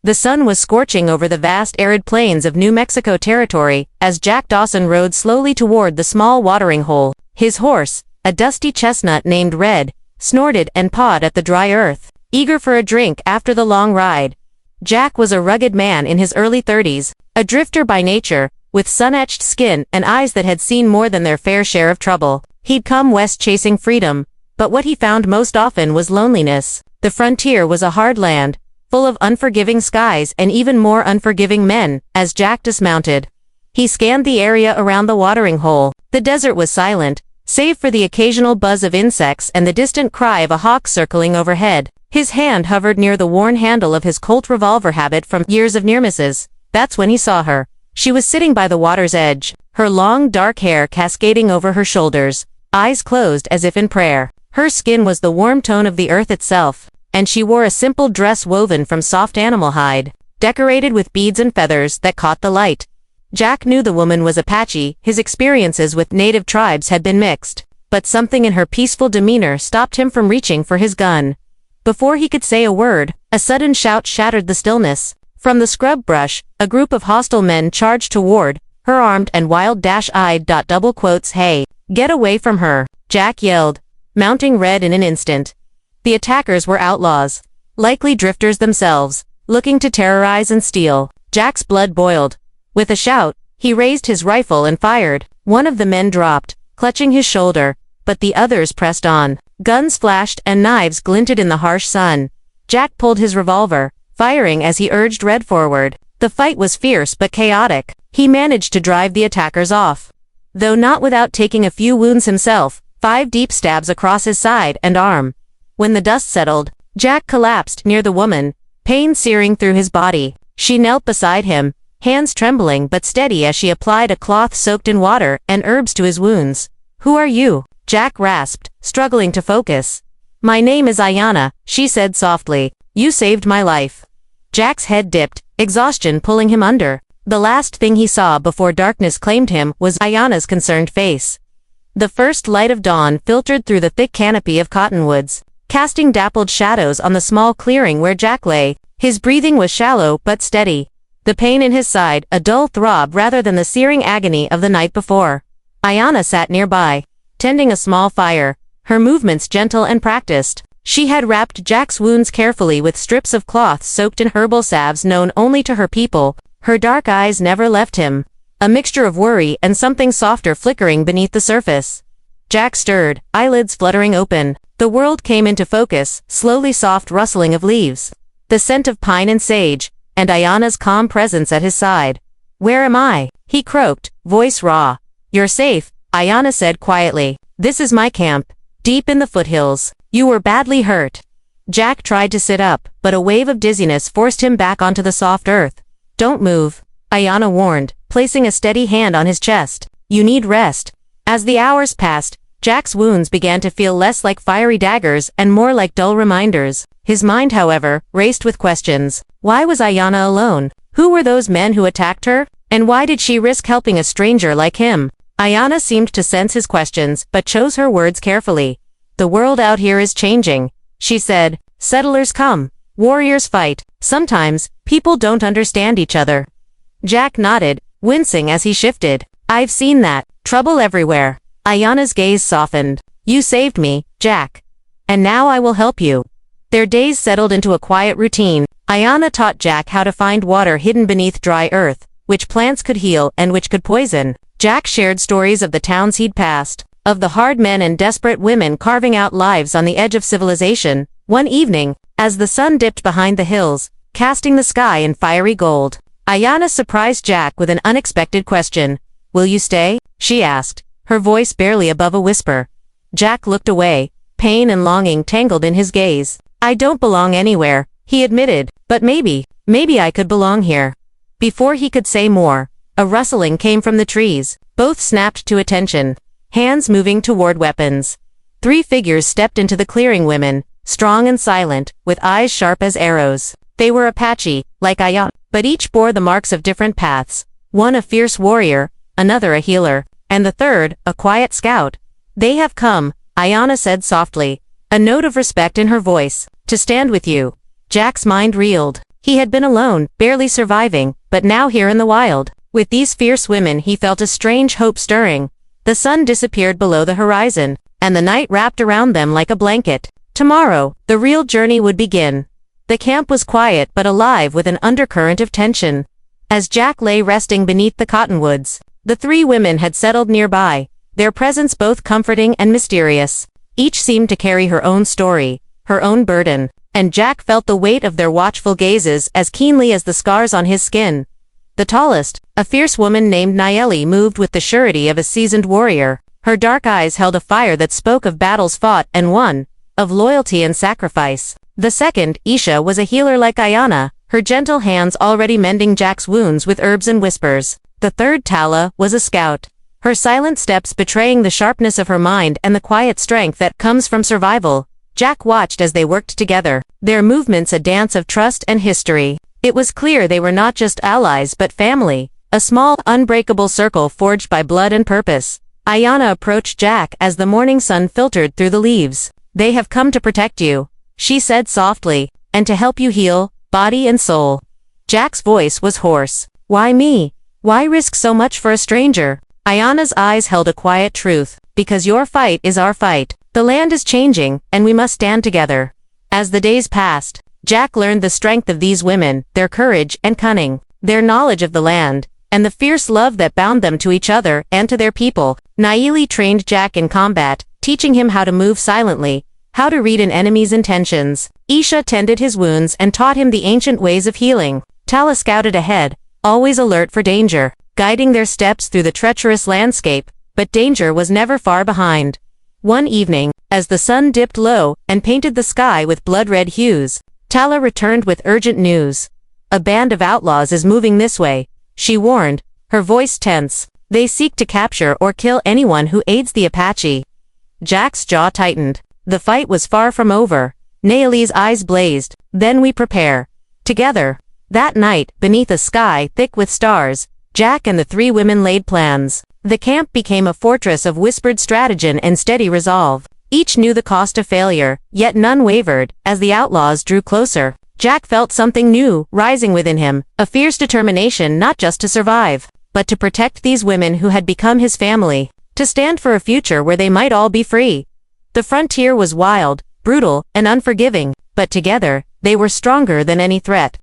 The sun was scorching over the vast arid plains of New Mexico Territory as Jack Dawson rode slowly toward the small watering hole. His horse, a dusty chestnut named Red, snorted and pawed at the dry earth, eager for a drink after the long ride. Jack was a rugged man in his early 30s, a drifter by nature, with sun-etched skin and eyes that had seen more than their fair share of trouble. He'd come west chasing freedom, but what he found most often was loneliness. The frontier was a hard land, full of unforgiving skies and even more unforgiving men. As Jack dismounted, he scanned the area around the watering hole. The desert was silent, save for the occasional buzz of insects and the distant cry of a hawk circling overhead. His hand hovered near the worn handle of his Colt revolver habit from years of near misses. That's when he saw her. She was sitting by the water's edge, her long dark hair cascading over her shoulders, eyes closed as if in prayer. Her skin was the warm tone of the earth itself, and she wore a simple dress woven from soft animal hide, decorated with beads and feathers that caught the light. Jack knew the woman was Apache. His experiences with native tribes had been mixed, but something in her peaceful demeanor stopped him from reaching for his gun. Before he could say a word, a sudden shout shattered the stillness. From the scrub brush, a group of hostile men charged toward her, armed and wild-eyed. Hey, get away from her, Jack yelled, mounting Red in an instant. The attackers were outlaws, likely drifters themselves, looking to terrorize and steal. Jack's blood boiled. With a shout, he raised his rifle and fired. One of the men dropped, clutching his shoulder, but the others pressed on. Guns flashed and knives glinted in the harsh sun. Jack pulled his revolver, firing as he urged Red forward. The fight was fierce but chaotic. He managed to drive the attackers off, though not without taking a few wounds himself, 5 deep stabs across his side and arm. When the dust settled, Jack collapsed near the woman, pain searing through his body. She knelt beside him, hands trembling but steady as she applied a cloth soaked in water and herbs to his wounds. "Who are you?" Jack rasped, struggling to focus. "My name is Ayanna," she said softly. "You saved my life." Jack's head dipped, exhaustion pulling him under. The last thing he saw before darkness claimed him was Ayanna's concerned face. The first light of dawn filtered through the thick canopy of cottonwoods, casting dappled shadows on the small clearing where Jack lay. His breathing was shallow but steady, the pain in his side a dull throb rather than the searing agony of the night before. Ayanna sat nearby, tending a small fire, her movements gentle and practiced. She had wrapped Jack's wounds carefully with strips of cloth soaked in herbal salves known only to her people. Her dark eyes never left him, a mixture of worry and something softer flickering beneath the surface. Jack stirred, eyelids fluttering open. The world came into focus, slowly soft rustling of leaves, the scent of pine and sage, and Ayanna's calm presence at his side. "Where am I?" he croaked, voice raw. "You're safe," Ayanna said quietly. "This is my camp, deep in the foothills. You were badly hurt." Jack tried to sit up, but a wave of dizziness forced him back onto the soft earth. "Don't move," Ayanna warned, placing a steady hand on his chest. "You need rest." As the hours passed, Jack's wounds began to feel less like fiery daggers and more like dull reminders. His mind, however, raced with questions. Why was Ayanna alone? Who were those men who attacked her? And why did she risk helping a stranger like him? Ayanna seemed to sense his questions, but chose her words carefully. "The world out here is changing," she said. "Settlers come. Warriors fight. Sometimes, people don't understand each other." Jack nodded, wincing as he shifted. "I've seen that. Trouble everywhere." Ayanna's gaze softened. "You saved me, Jack. And now I will help you." Their days settled into a quiet routine. Ayanna taught Jack how to find water hidden beneath dry earth, which plants could heal and which could poison. Jack shared stories of the towns he'd passed, of the hard men and desperate women carving out lives on the edge of civilization. One evening, as the sun dipped behind the hills, casting the sky in fiery gold, Ayanna surprised Jack with an unexpected question. "Will you stay?" she asked, her voice barely above a whisper. Jack looked away, pain and longing tangled in his gaze. "I don't belong anywhere," he admitted, "but maybe I could belong here." Before he could say more, a rustling came from the trees. Both snapped to attention, hands moving toward weapons. 3 figures stepped into the clearing, women, strong and silent, with eyes sharp as arrows. They were Apache, like Ayanna, but each bore the marks of different paths. One a fierce warrior, another a healer, and the third, a quiet scout. "They have come," Ayanna said softly, a note of respect in her voice, "to stand with you." Jack's mind reeled. He had been alone, barely surviving, but now here in the wild, with these fierce women he felt a strange hope stirring. The sun disappeared below the horizon, and the night wrapped around them like a blanket. Tomorrow, the real journey would begin. The camp was quiet but alive with an undercurrent of tension. As Jack lay resting beneath the cottonwoods, the three women had settled nearby, their presence both comforting and mysterious. Each seemed to carry her own story, her own burden, and Jack felt the weight of their watchful gazes as keenly as the scars on his skin. The tallest, a fierce woman named Nayeli, moved with the surety of a seasoned warrior. Her dark eyes held a fire that spoke of battles fought and won, of loyalty and sacrifice. The second, Isha, was a healer like Ayana, her gentle hands already mending Jack's wounds with herbs and whispers. The third, Tala, was a scout, her silent steps betraying the sharpness of her mind and the quiet strength that comes from survival. Jack watched as they worked together, their movements a dance of trust and history. It was clear they were not just allies but family, a small, unbreakable circle forged by blood and purpose. Ayana approached Jack as the morning sun filtered through the leaves. "They have come to protect you," she said softly, "and to help you heal, body and soul." Jack's voice was hoarse. "Why me? Why risk so much for a stranger?" Ayana's eyes held a quiet truth. "Because your fight is our fight. The land is changing, and we must stand together." As the days passed, Jack learned the strength of these women, their courage and cunning, their knowledge of the land, and the fierce love that bound them to each other and to their people. Nayeli trained Jack in combat, teaching him how to move silently, how to read an enemy's intentions. Isha tended his wounds and taught him the ancient ways of healing. Tala scouted ahead, always alert for danger, guiding their steps through the treacherous landscape, but danger was never far behind. One evening, as the sun dipped low and painted the sky with blood-red hues, Tala returned with urgent news. "A band of outlaws is moving this way," she warned, her voice tense. "They seek to capture or kill anyone who aids the Apache." Jack's jaw tightened. The fight was far from over. Nayeli's eyes blazed. "Then we prepare. Together." That night, beneath a sky thick with stars, Jack and the three women laid plans. The camp became a fortress of whispered strategy and steady resolve. Each knew the cost of failure, yet none wavered. As the outlaws drew closer, Jack felt something new rising within him, a fierce determination not just to survive, but to protect these women who had become his family, to stand for a future where they might all be free. The frontier was wild, brutal, and unforgiving, but together, they were stronger than any threat.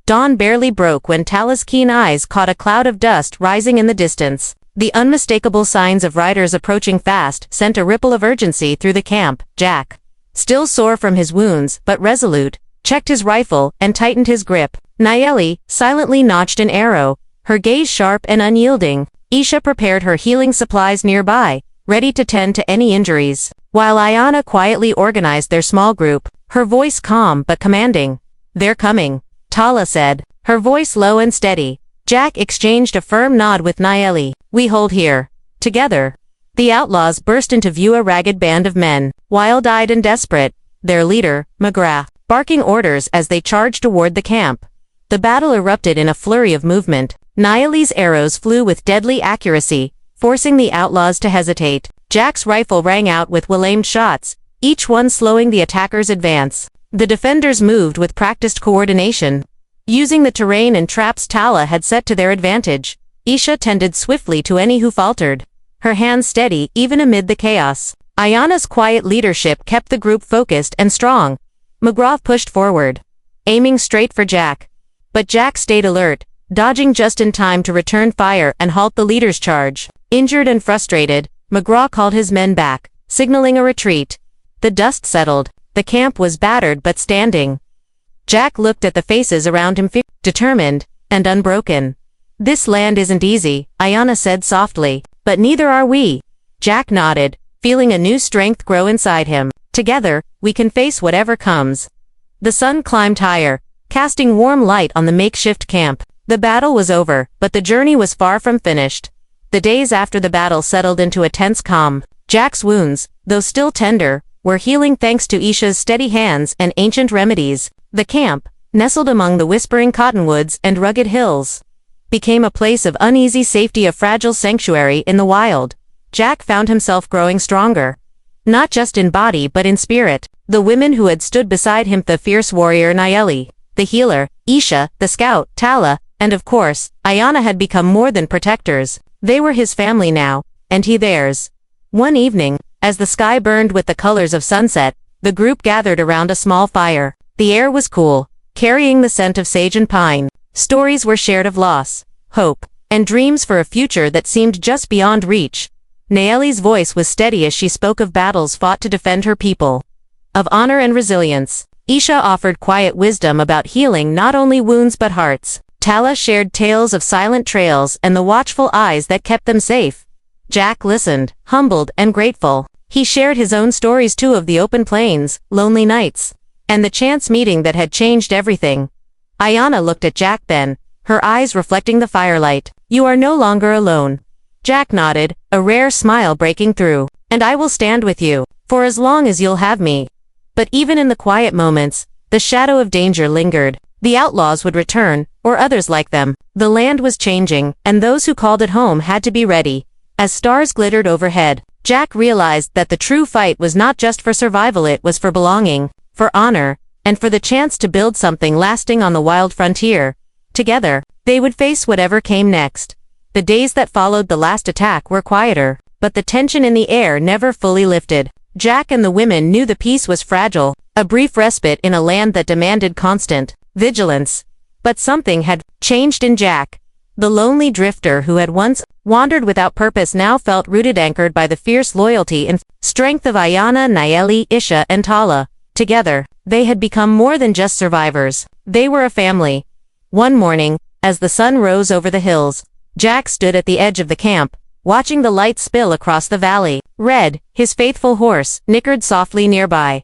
Dawn barely broke when Tala's keen eyes caught a cloud of dust rising in the distance. The unmistakable signs of riders approaching fast sent a ripple of urgency through the camp. Jack, still sore from his wounds but resolute, checked his rifle and tightened his grip. Nayeli silently notched an arrow, her gaze sharp and unyielding. Isha prepared her healing supplies nearby, ready to tend to any injuries, while Ayana quietly organized their small group, her voice calm but commanding. "They're coming," Tala said, her voice low and steady. Jack exchanged a firm nod with Nayeli. "We hold here. Together." The outlaws burst into view, a ragged band of men, wild-eyed and desperate, their leader, McGrath, barking orders as they charged toward the camp. The battle erupted in a flurry of movement. Nayeli's arrows flew with deadly accuracy, forcing the outlaws to hesitate. Jack's rifle rang out with well-aimed shots, each one slowing the attacker's advance. The defenders moved with practiced coordination, using the terrain and traps Tala had set to their advantage. Isha tended swiftly to any who faltered, her hands steady even amid the chaos. Ayana's quiet leadership kept the group focused and strong. McGrath pushed forward, aiming straight for Jack. But Jack stayed alert, dodging just in time to return fire and halt the leader's charge. Injured and frustrated, McGrath called his men back, signaling a retreat. The dust settled. The camp was battered but standing. Jack looked at the faces around him, determined and unbroken. "This land isn't easy," Ayana said softly, "but neither are we." Jack nodded, feeling a new strength grow inside him. "Together, we can face whatever comes." The sun climbed higher, casting warm light on the makeshift camp. The battle was over, but the journey was far from finished. The days after the battle settled into a tense calm. Jack's wounds, though still tender, were healing thanks to Isha's steady hands and ancient remedies. The camp, nestled among the whispering cottonwoods and rugged hills, became a place of uneasy safety, a fragile sanctuary in the wild. Jack found himself growing stronger, not just in body but in spirit. The women who had stood beside him, the fierce warrior Nayeli, the healer, Isha, the scout, Tala, and of course, Ayana had become more than protectors. They were his family now, and he theirs. One evening, as the sky burned with the colors of sunset, the group gathered around a small fire. The air was cool, carrying the scent of sage and pine. Stories were shared of loss, hope, and dreams for a future that seemed just beyond reach. Nayeli's voice was steady as she spoke of battles fought to defend her people, of honor and resilience. Isha offered quiet wisdom about healing not only wounds but hearts. Tala shared tales of silent trails and the watchful eyes that kept them safe. Jack listened, humbled and grateful. He shared his own stories too, of the open plains, lonely nights, and the chance meeting that had changed everything. Ayana looked at Jack then, her eyes reflecting the firelight. "You are no longer alone." Jack nodded, a rare smile breaking through. "And I will stand with you, for as long as you'll have me." But even in the quiet moments, the shadow of danger lingered. The outlaws would return, or others like them. The land was changing, and those who called it home had to be ready. As stars glittered overhead, Jack realized that the true fight was not just for survival, it was for belonging, for honor, and for the chance to build something lasting on the wild frontier. Together, they would face whatever came next. The days that followed the last attack were quieter, but the tension in the air never fully lifted. Jack and the women knew the peace was fragile, a brief respite in a land that demanded constant vigilance. But something had changed in Jack. The lonely drifter who had once wandered without purpose now felt rooted, anchored by the fierce loyalty and strength of Ayana, Nayeli, Isha, and Tala. Together, they had become more than just survivors. They were a family. One morning, as the sun rose over the hills, Jack stood at the edge of the camp, watching the light spill across the valley. Red, his faithful horse, nickered softly nearby.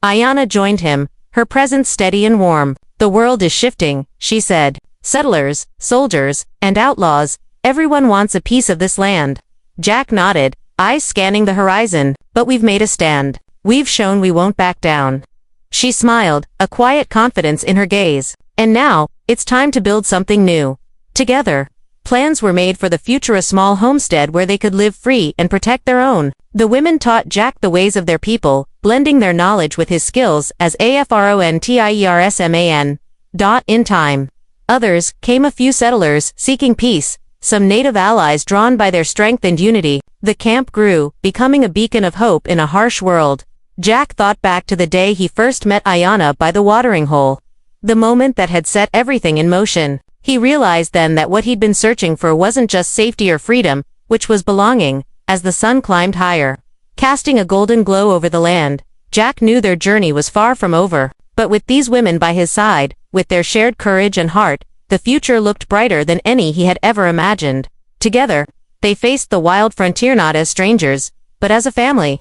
Ayana joined him, her presence steady and warm. "The world is shifting," she said. "Settlers, soldiers, and outlaws, everyone wants a piece of this land." Jack nodded, eyes scanning the horizon. "But we've made a stand. We've shown we won't back down." She smiled, a quiet confidence in her gaze. "And now, it's time to build something new. Together." Plans were made for the future, a small homestead where they could live free and protect their own. The women taught Jack the ways of their people, blending their knowledge with his skills as AFRONTIERSMAN. In time. Others came, a few settlers seeking peace, some native allies drawn by their strength and unity. The camp grew, becoming a beacon of hope in a harsh world. Jack thought back to the day he first met Ayana by the watering hole. The moment that had set everything in motion. He realized then that what he'd been searching for wasn't just safety or freedom, which was belonging. As the sun climbed higher, casting a golden glow over the land, Jack knew their journey was far from over. But with these women by his side, with their shared courage and heart, the future looked brighter than any he had ever imagined. Together, they faced the wild frontier not as strangers, but as a family.